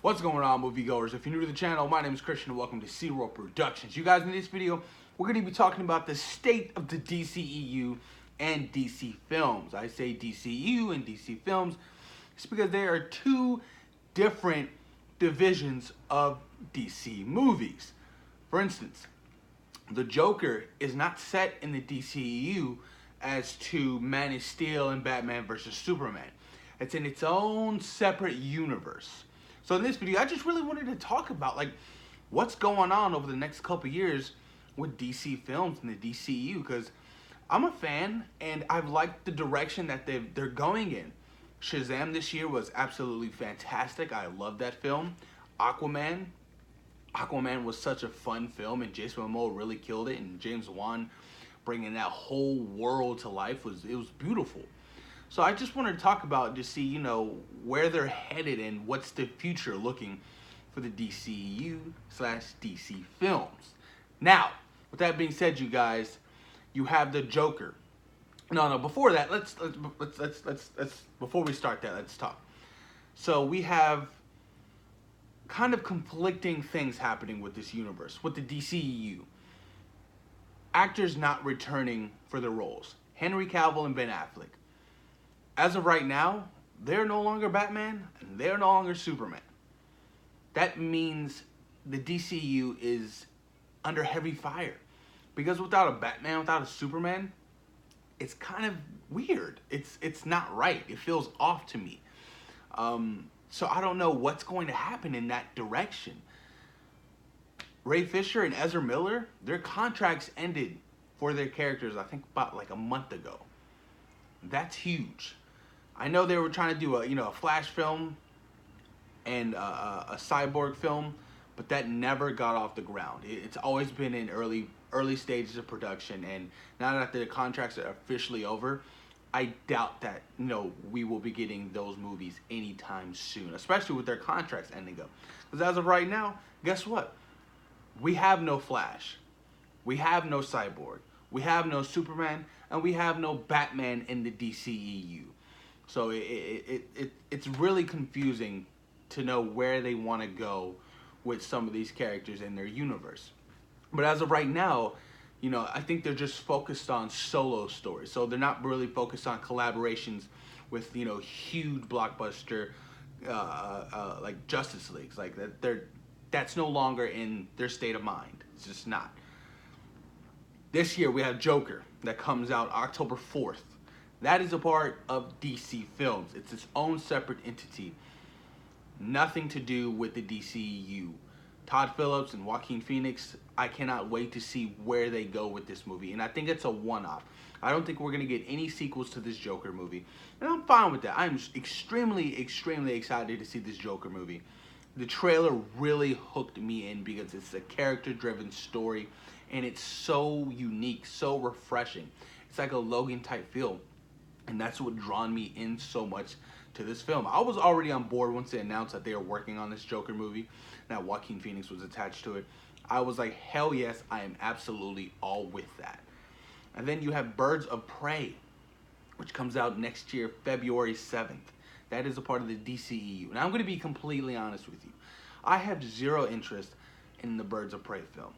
What's going on, moviegoers? If you're new to the channel, my name is Christian and welcome to Zero Productions. You guys, in this video, we're going to be talking about the state of the DCEU and DC films. I say DCEU and DC films just because they are two different divisions of DC movies. For instance, the Joker is not set in the DCEU as to Man of Steel and Batman vs. Superman. It's in its own separate universe. So in this video, I just really wanted to talk about what's going on over the next couple years with DC films and the DCEU, because I'm a fan and I've liked the direction that they're going in. Shazam this year was absolutely fantastic. I love that film. Aquaman was such a fun film, and Jason Momoa really killed it, and James Wan bringing that whole world to life was beautiful. So I just wanted to talk about, to see, where they're headed and what's the future looking for the DCEU/DC films. Now, with that being said, you guys, you have the Joker. No, before that, let's before we start that, let's talk. So we have kind of conflicting things happening with this universe, with the DCEU. Actors not returning for their roles. Henry Cavill and Ben Affleck. As of right now, they're no longer Batman and they're no longer Superman. That means the DCU is under heavy fire, because without a Batman, without a Superman, it's kind of weird. It's not right. It feels off to me. So I don't know what's going to happen in that direction. Ray Fisher and Ezra Miller, their contracts ended for their characters, I think about a month ago. That's huge. I know they were trying to do a Flash film and a Cyborg film, but that never got off the ground. It's always been in early stages of production, and now that the contracts are officially over, I doubt that we will be getting those movies anytime soon, especially with their contracts ending up. Because as of right now, guess what? We have no Flash, we have no Cyborg, we have no Superman, and we have no Batman in the DCEU. So it's really confusing to know where they want to go with some of these characters in their universe. But as of right now, I think they're just focused on solo stories. So they're not really focused on collaborations with huge blockbuster like Justice Leagues. That's no longer in their state of mind. It's just not. This year we have Joker that comes out October 4th. That is a part of DC Films. It's its own separate entity. Nothing to do with the DCEU. Todd Phillips and Joaquin Phoenix, I cannot wait to see where they go with this movie. And I think it's a one-off. I don't think we're going to get any sequels to this Joker movie. And I'm fine with that. I'm extremely, extremely excited to see this Joker movie. The trailer really hooked me in because it's a character-driven story. And it's so unique, so refreshing. It's like a Logan-type feel. And that's what drawn me in so much to this film. I was already on board once they announced that they were working on this Joker movie, that Joaquin Phoenix was attached to it. I was like, hell yes, I am absolutely all with that. And then you have Birds of Prey, which comes out next year, February 7th. That is a part of the DCEU. And I'm going to be completely honest with you. I have zero interest in the Birds of Prey film.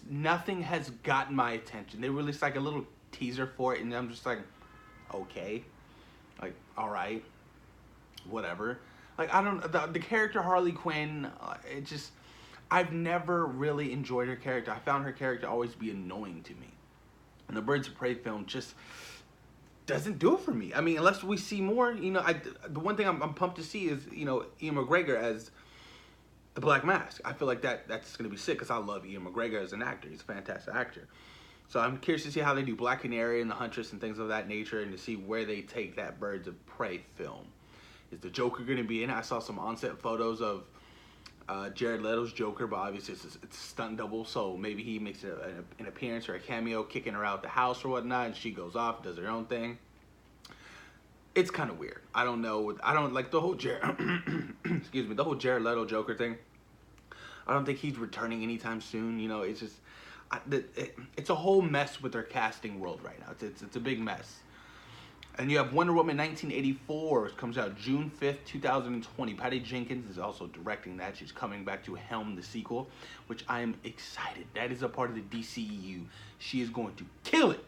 Nothing has gotten my attention. They released a little teaser for it, and I'm just like, okay, all right, whatever. The character Harley Quinn, I've never really enjoyed her character. I found her character always be annoying to me. And the Birds of Prey film just doesn't do it for me. I mean, unless we see more, the one thing I'm pumped to see is, Ian McGregor as the Black Mask. I feel like that's going to be sick, because I love Ian McGregor as an actor. He's a fantastic actor. So I'm curious to see how they do Black Canary and the Huntress and things of that nature, and to see where they take that Birds of Prey film. Is the Joker going to be in it? I saw some on-set photos of Jared Leto's Joker, but obviously it's a stunt double, so maybe he makes an appearance or a cameo kicking her out the house or whatnot, and she goes off, does her own thing. It's kind of weird. I don't know. I don't like the whole excuse me, the whole Jared Leto Joker thing. I don't think he's returning anytime soon. It's just... it's a whole mess with their casting world right now. It's a big mess. And you have Wonder Woman 1984. It comes out June 5th, 2020. Patty Jenkins is also directing that. She's coming back to helm the sequel, which I am excited. That is a part of the DCEU. She is going to kill it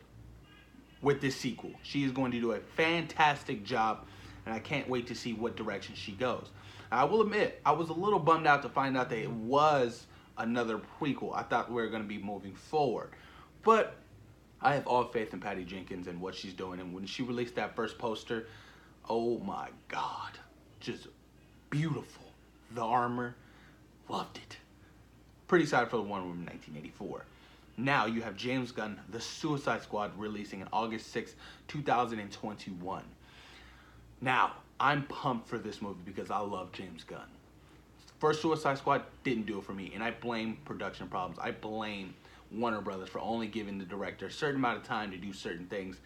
with this sequel. She is going to do a fantastic job, and I can't wait to see what direction she goes. I will admit, I was a little bummed out to find out that it was another prequel. I thought we were going to be moving forward. But I have all faith in Patty Jenkins and what she's doing. And when she released that first poster, oh my God, just beautiful. The armor, loved it. Pretty excited for the Wonder Woman 1984. Now you have James Gunn, The Suicide Squad, releasing on August 6, 2021. Now, I'm pumped for this movie because I love James Gunn. First Suicide Squad didn't do it for me, and I blame production problems. I blame Warner Brothers for only giving the director a certain amount of time to do certain things.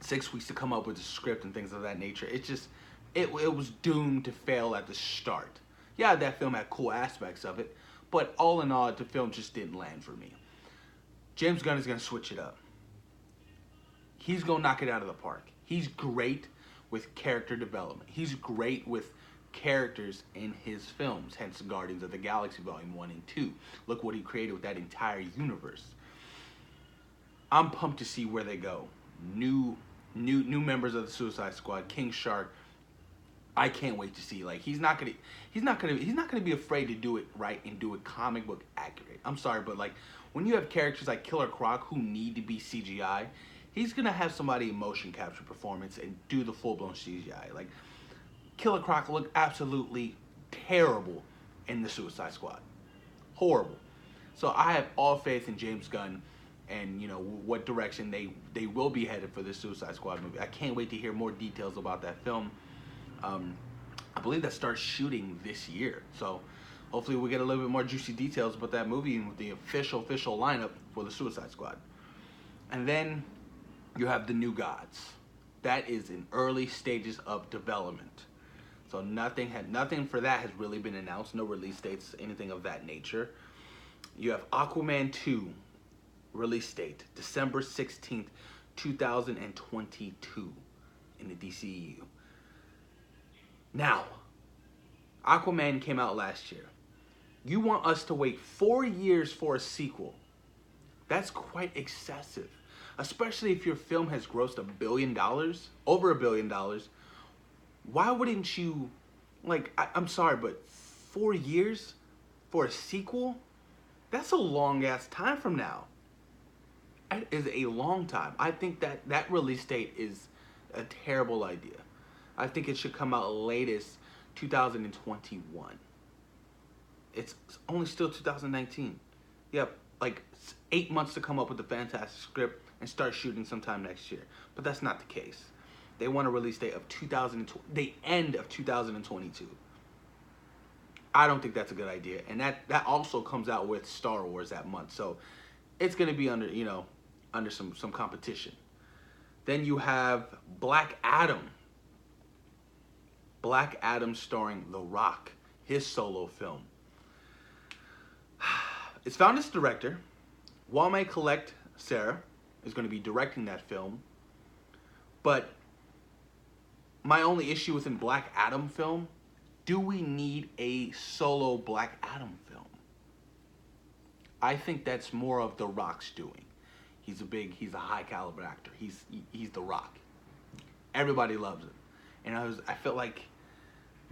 6 weeks to come up with a script and things of that nature. It was doomed to fail at the start. Yeah, that film had cool aspects of it, but all in all, the film just didn't land for me. James Gunn is going to switch it up. He's going to knock it out of the park. He's great with character development. He's great with characters in his films, hence Guardians of the Galaxy Volume 1 and 2. Look what he created with that entire universe. I'm pumped to see where they go. New members of the Suicide Squad, King Shark. I can't wait to see. Like, he's not gonna be afraid to do it right and do it comic book accurate. I'm sorry, but like when you have characters like Killer Croc who need to be CGI, he's gonna have somebody in motion capture performance and do the full blown CGI. Like, Killer Croc looked absolutely terrible in the Suicide Squad. Horrible. So I have all faith in James Gunn and, you know, what direction they will be headed for this Suicide Squad movie. I can't wait to hear more details about that film. I believe that starts shooting this year. So hopefully we get a little bit more juicy details about that movie and with the official lineup for the Suicide Squad. And then you have the New Gods. That is in early stages of development. So nothing for that has really been announced. No release dates, anything of that nature. You have Aquaman 2, release date, December 16th, 2022 in the DCEU. Now, Aquaman came out last year. You want us to wait 4 years for a sequel. That's quite excessive. Especially if your film has grossed $1 billion, over $1 billion. Why wouldn't you, like, I'm sorry, but 4 years for a sequel? That's a long ass time from now. That is a long time. I think that release date is a terrible idea. I think it should come out latest 2021. It's only still 2019. You have like 8 months to come up with a fantastic script and start shooting sometime next year. But that's not the case. They want a release date of the end of 2022. I don't think that's a good idea. And that also comes out with Star Wars that month. So it's going to be under some competition. Then you have Black Adam. Black Adam starring The Rock, his solo film. It's found its director. Wame Collect Sarah is going to be directing that film. But my only issue with a Black Adam film, do we need a solo Black Adam film? I think that's more of The Rock's doing. He's a high caliber actor. He's The Rock. Everybody loves him. And I felt like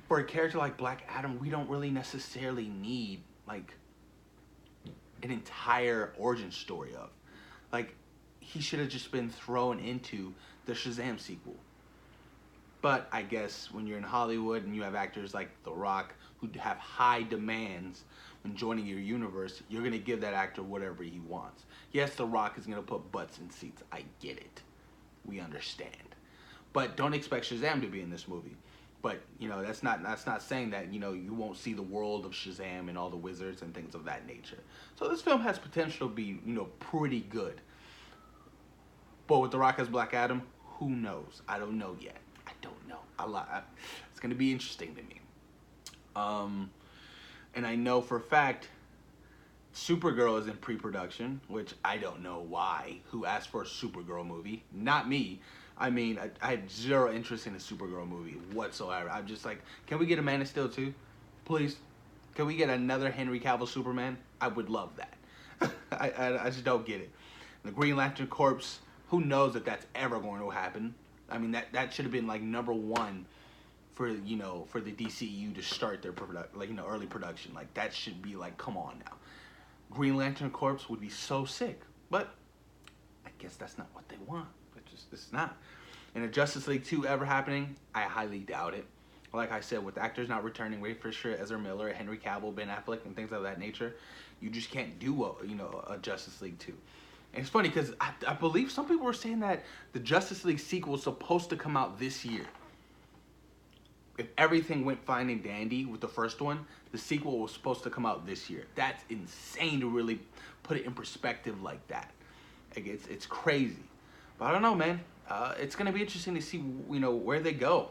for a character like Black Adam, we don't really necessarily need like an entire origin story of. Like, he should have just been thrown into the Shazam sequel. But I guess when you're in Hollywood and you have actors like The Rock who have high demands when joining your universe, you're going to give that actor whatever he wants. Yes, The Rock is going to put butts in seats. I get it. We understand. But don't expect Shazam to be in this movie. But, you know, that's not saying that, you know, you won't see the world of Shazam and all the wizards and things of that nature. So this film has potential to be, you know, pretty good. But with The Rock as Black Adam, who knows? I don't know yet. I don't know. It's going to be interesting to me. And I know for a fact Supergirl is in pre-production, which I don't know why. Who asked for a Supergirl movie? Not me. I mean, I had zero interest in a Supergirl movie whatsoever. I'm just like, can we get a Man of Steel too? Please? Can we get another Henry Cavill Superman? I would love that. I just don't get it. The Green Lantern Corps, who knows if that's ever going to happen? I mean, that should have been like #1 for, you know, for the DCEU to start their early production. Like, that should be like, come on now. Green Lantern Corps would be so sick, but I guess that's not what they want. It's not. And if Justice League 2 ever happening, I highly doubt it. Like I said, with actors not returning, Ray Fisher, Ezra Miller, Henry Cavill, Ben Affleck, and things of that nature, you just can't do a Justice League 2. And it's funny because I believe some people were saying that the Justice League sequel was supposed to come out this year. If everything went fine and dandy with the first one, the sequel was supposed to come out this year. That's insane to really put it in perspective like that. Like, it's crazy. But I don't know, man. It's going to be interesting to see, you know, where they go.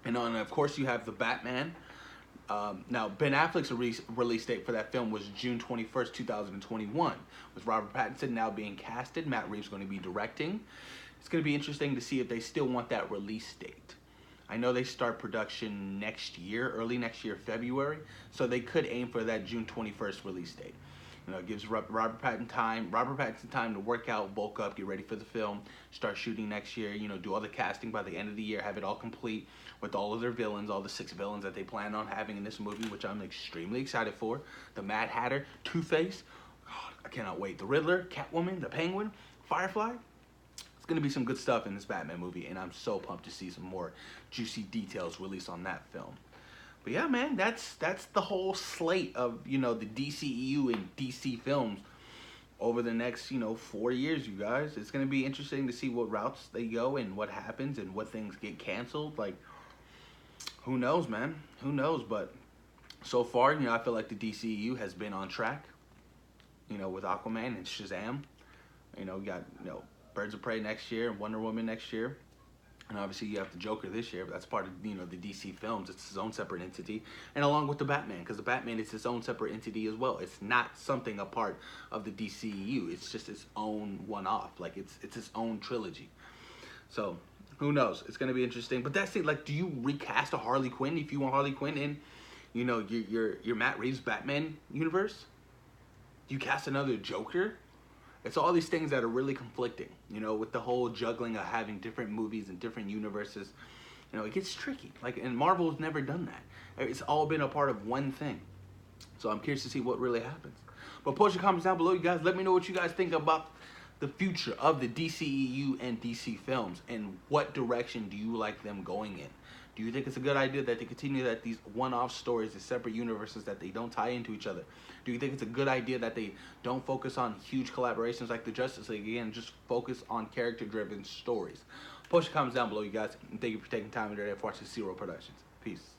And of course, you have the Batman. Now, Ben Affleck's release date for that film was June 21st, 2021. With Robert Pattinson now being casted, Matt Reeves going to be directing. It's going to be interesting to see if they still want that release date. I know they start production next year, early next year, February. So they could aim for that June 21st release date. You know, it gives Robert Pattinson time to work out, bulk up, get ready for the film, start shooting next year, you know, do all the casting by the end of the year, have it all complete with all of their villains, all the 6 villains that they plan on having in this movie, which I'm extremely excited for. The Mad Hatter, Two-Face, God, I cannot wait. The Riddler, Catwoman, the Penguin, Firefly. It's going to be some good stuff in this Batman movie, and I'm so pumped to see some more juicy details released on that film. But yeah, man, that's the whole slate of, you know, the DCEU and DC films over the next, you know, 4 years, you guys. It's going to be interesting to see what routes they go and what happens and what things get canceled. Like, who knows, man? Who knows? But so far, you know, I feel like the DCEU has been on track, you know, with Aquaman and Shazam. You know, we got, you know, Birds of Prey next year and Wonder Woman next year. And obviously you have the Joker this year, but that's part of, you know, the DC films. It's its own separate entity. And along with the Batman, because the Batman is its own separate entity as well. It's not something a part of the DCEU. It's just its own one-off. Like, it's its own trilogy. So, who knows? It's going to be interesting. But that's it. Like, do you recast a Harley Quinn if you want Harley Quinn in, you know, your Matt Reeves Batman universe? Do you cast another Joker? It's all these things that are really conflicting, you know, with the whole juggling of having different movies and different universes. You know, it gets tricky. Like, and Marvel's never done that. It's all been a part of one thing. So I'm curious to see what really happens. But post your comments down below, you guys. Let me know what you guys think about the future of the DCEU and DC films, and what direction do you like them going in? Do you think it's a good idea that they continue that these one-off stories, the separate universes, that they don't tie into each other? Do you think it's a good idea that they don't focus on huge collaborations like the Justice League? Again, just focus on character-driven stories. Post your comments down below, you guys. And thank you for taking time today for watching Zero Productions. Peace.